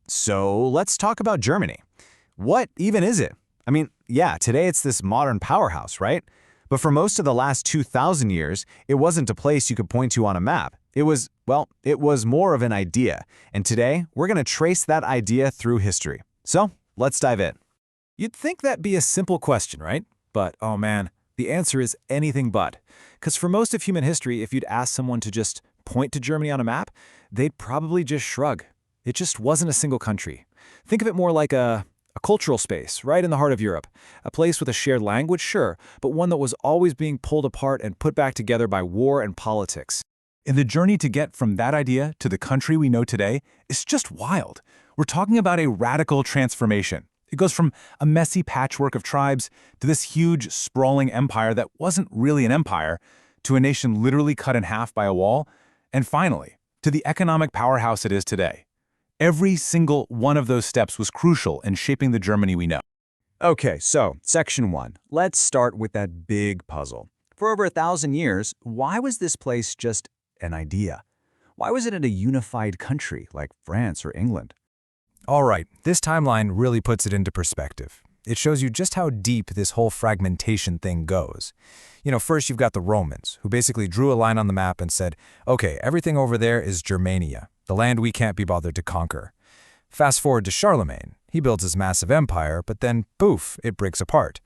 So let's talk about Germany. What even is it? I mean, yeah, today it's this modern powerhouse, right? But for most of the last 2,000 years, it wasn't a place you could point to on a map. It was, well, it was more of an idea. And today, we're going to trace that idea through history. So let's dive in. You'd think that'd be a simple question, right? But, oh man, the answer is anything but. Because for most of human history, if you'd ask someone to just point to Germany on a map, they'd probably just shrug. It just wasn't a single country. Think of it more like a cultural space, right in the heart of Europe. A place with a shared language, sure, but one that was always being pulled apart and put back together by war and politics. And the journey to get from that idea to the country we know today is just wild. We're talking about a radical transformation. It goes from a messy patchwork of tribes to this huge, sprawling empire that wasn't really an empire, to a nation literally cut in half by a wall, and finally, to the economic powerhouse it is today. Every single one of those steps was crucial in shaping the Germany we know. Okay, so section 1. Let's start with that big puzzle. For over 1,000 years, why was this place just an idea? Why wasn't it a unified country like France or England? All right, this timeline really puts it into perspective. It shows you just how deep this whole fragmentation thing goes. First you've got the Romans, who basically drew a line on the map and said, okay, everything over there is Germania, the land we can't be bothered to conquer. Fast forward to Charlemagne. He builds his massive empire, but then, poof, it breaks apart.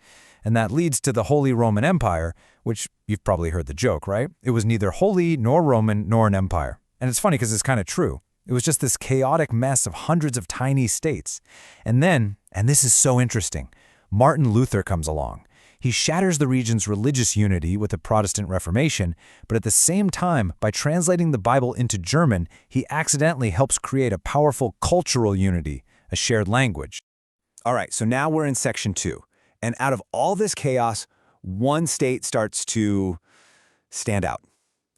And that leads to the Holy Roman Empire, which you've probably heard the joke, right? It was neither holy nor Roman nor an empire. And it's funny because it's kind of true. It was just this chaotic mess of hundreds of tiny states. And then, and this is so interesting, Martin Luther comes along. He shatters the region's religious unity with the Protestant Reformation, but at the same time, by translating the Bible into German, he accidentally helps create a powerful cultural unity, a shared language. All right, so now we're in section 2. And out of all this chaos, one state starts to stand out.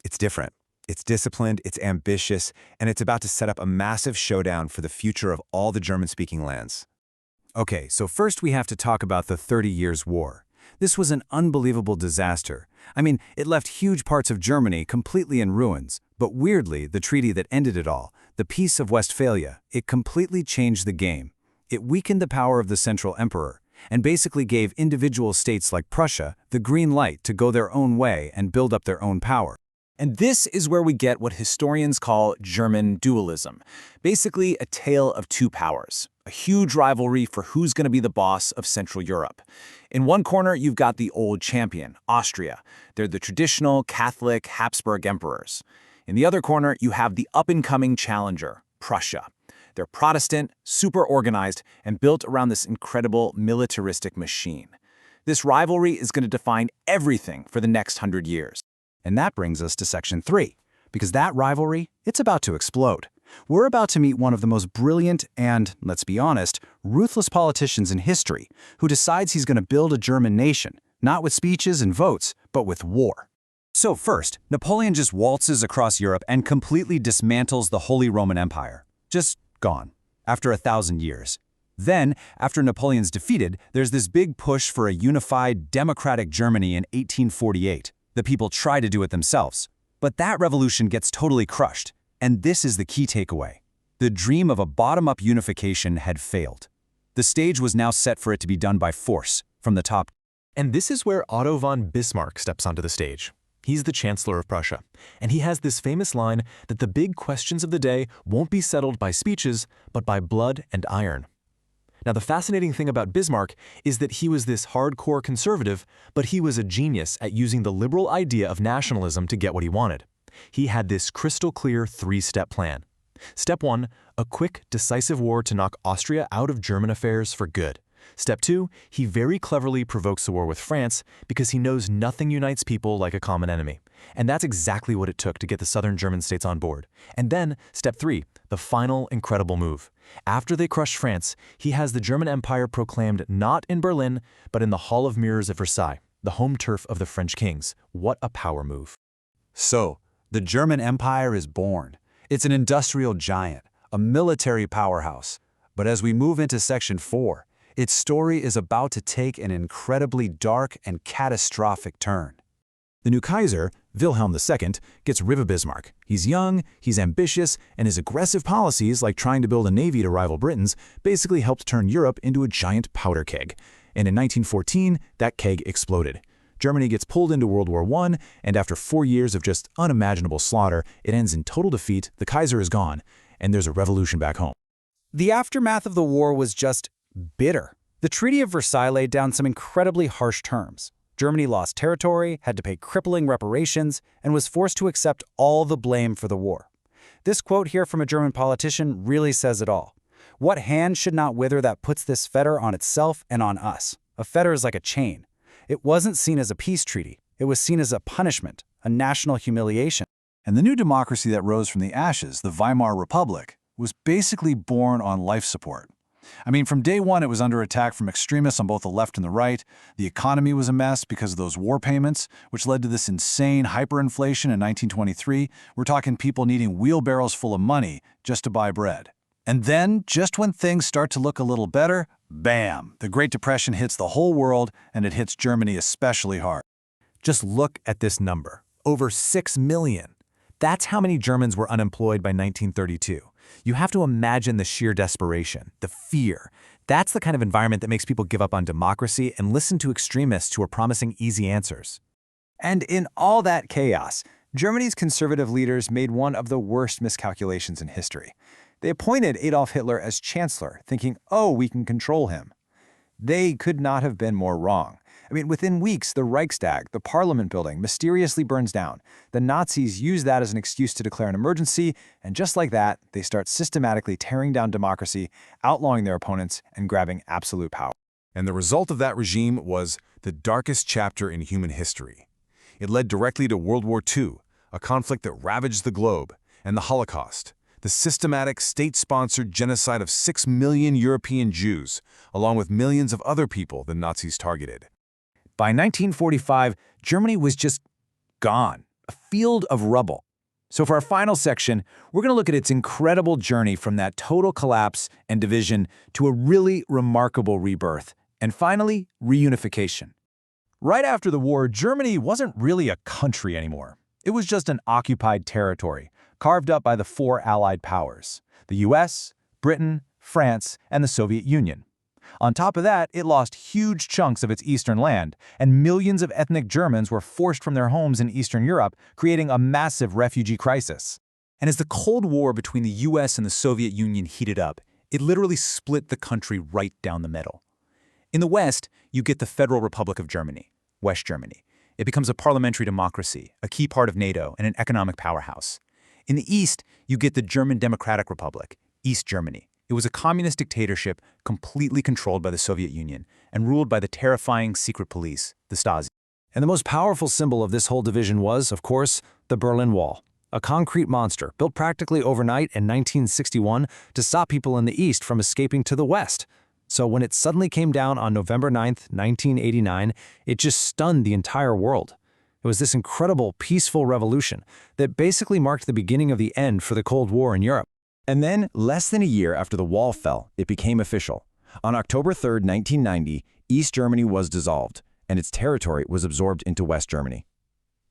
It's different. It's disciplined, it's ambitious, and it's about to set up a massive showdown for the future of all the German-speaking lands. Okay, so first we have to talk about the 30 Years' War. This was an unbelievable disaster. I mean, it left huge parts of Germany completely in ruins, but weirdly, the treaty that ended it all, the Peace of Westphalia, it completely changed the game. It weakened the power of the Central Emperor, and basically gave individual states like Prussia the green light to go their own way and build up their own power. And this is where we get what historians call German dualism, basically a tale of two powers, a huge rivalry for who's going to be the boss of Central Europe. In one corner, you've got the old champion, Austria. They're the traditional Catholic Habsburg emperors. In the other corner, you have the up-and-coming challenger, Prussia. They're Protestant, super organized, and built around this incredible militaristic machine. This rivalry is going to define everything for the next 100 years. And that brings us to section 3, because that rivalry, it's about to explode. We're about to meet one of the most brilliant and, let's be honest, ruthless politicians in history, who decides he's going to build a German nation, not with speeches and votes, but with war. So first, Napoleon just waltzes across Europe and completely dismantles the Holy Roman Empire. Just gone, after 1,000 years. Then, after Napoleon's defeated, there's this big push for a unified, democratic Germany in 1848. The people try to do it themselves. But that revolution gets totally crushed. And this is the key takeaway. The dream of a bottom-up unification had failed. The stage was now set for it to be done by force, from the top. And this is where Otto von Bismarck steps onto the stage. He's the Chancellor of Prussia, and he has this famous line that the big questions of the day won't be settled by speeches, but by blood and iron. Now, the fascinating thing about Bismarck is that he was this hardcore conservative, but he was a genius at using the liberal idea of nationalism to get what he wanted. He had this crystal-clear 3-step plan. Step 1, a quick, decisive war to knock Austria out of German affairs for good. Step 2, he very cleverly provokes a war with France because he knows nothing unites people like a common enemy. And that's exactly what it took to get the southern German states on board. And then, step 3, the final incredible move. After they crushed France, he has the German Empire proclaimed not in Berlin, but in the Hall of Mirrors at Versailles, the home turf of the French kings. What a power move. So, the German Empire is born. It's an industrial giant, a military powerhouse. But as we move into section 4, its story is about to take an incredibly dark and catastrophic turn. The new Kaiser, Wilhelm II gets rid of Bismarck. He's young, he's ambitious, and his aggressive policies, like trying to build a navy to rival Britain's, basically helped turn Europe into a giant powder keg. And in 1914, that keg exploded. Germany gets pulled into World War I, and after 4 years of just unimaginable slaughter, it ends in total defeat, the Kaiser is gone, and there's a revolution back home. The aftermath of the war was just bitter. The Treaty of Versailles laid down some incredibly harsh terms. Germany lost territory, had to pay crippling reparations, and was forced to accept all the blame for the war. This quote here from a German politician really says it all. What hand should not wither that puts this fetter on itself and on us? A fetter is like a chain. It wasn't seen as a peace treaty. It was seen as a punishment, a national humiliation. And the new democracy that rose from the ashes, the Weimar Republic, was basically born on life support. I mean, from day one, it was under attack from extremists on both the left and the right. The economy was a mess because of those war payments, which led to this insane hyperinflation in 1923. We're talking people needing wheelbarrows full of money just to buy bread. And then, just when things start to look a little better, bam, the Great Depression hits the whole world, and it hits Germany especially hard. Just look at this number. Over 6 million. That's how many Germans were unemployed by 1932. You have to imagine the sheer desperation, the fear. That's the kind of environment that makes people give up on democracy and listen to extremists who are promising easy answers. And in all that chaos, Germany's conservative leaders made one of the worst miscalculations in history. They appointed Adolf Hitler as chancellor, thinking, oh, we can control him. They could not have been more wrong. I mean, within weeks, the Reichstag, the parliament building, mysteriously burns down. The Nazis use that as an excuse to declare an emergency, and just like that, they start systematically tearing down democracy, outlawing their opponents, and grabbing absolute power. And the result of that regime was the darkest chapter in human history. It led directly to World War II, a conflict that ravaged the globe, and the Holocaust, the systematic state-sponsored genocide of 6 million European Jews, along with millions of other people the Nazis targeted. By 1945, Germany was just gone, a field of rubble. So for our final section, we're going to look at its incredible journey from that total collapse and division to a really remarkable rebirth, and finally, reunification. Right after the war, Germany wasn't really a country anymore. It was just an occupied territory, carved up by the 4 Allied powers: the US, Britain, France, and the Soviet Union. On top of that, it lost huge chunks of its eastern land, and millions of ethnic Germans were forced from their homes in Eastern Europe, creating a massive refugee crisis. And as the Cold War between the US and the Soviet Union heated up, it literally split the country right down the middle. In the West, you get the Federal Republic of Germany, West Germany. It becomes a parliamentary democracy, a key part of NATO, and an economic powerhouse. In the East, you get the German Democratic Republic, East Germany. It was a communist dictatorship completely controlled by the Soviet Union and ruled by the terrifying secret police, the Stasi. And the most powerful symbol of this whole division was, of course, the Berlin Wall, a concrete monster built practically overnight in 1961 to stop people in the East from escaping to the West. So when it suddenly came down on November 9th, 1989, it just stunned the entire world. It was this incredible, peaceful revolution that basically marked the beginning of the end for the Cold War in Europe. And then, less than a year after the wall fell, it became official. On October 3, 1990, East Germany was dissolved, and its territory was absorbed into West Germany.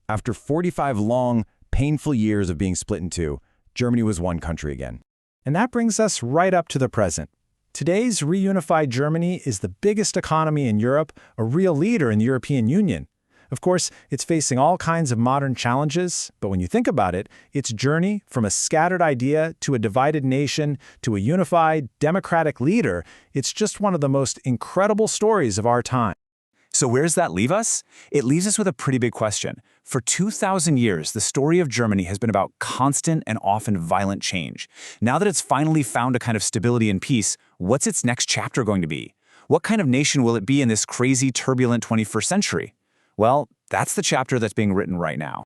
After 45 long, painful years of being split in two, Germany was one country again. And that brings us right up to the present. Today's reunified Germany is the biggest economy in Europe, a real leader in the European Union. Of course, it's facing all kinds of modern challenges, but when you think about it, its journey from a scattered idea to a divided nation to a unified, democratic leader, it's just one of the most incredible stories of our time. So where does that leave us? It leaves us with a pretty big question. For 2,000 years, the story of Germany has been about constant and often violent change. Now that it's finally found a kind of stability and peace, what's its next chapter going to be? What kind of nation will it be in this crazy, turbulent 21st century? Well, that's the chapter that's being written right now.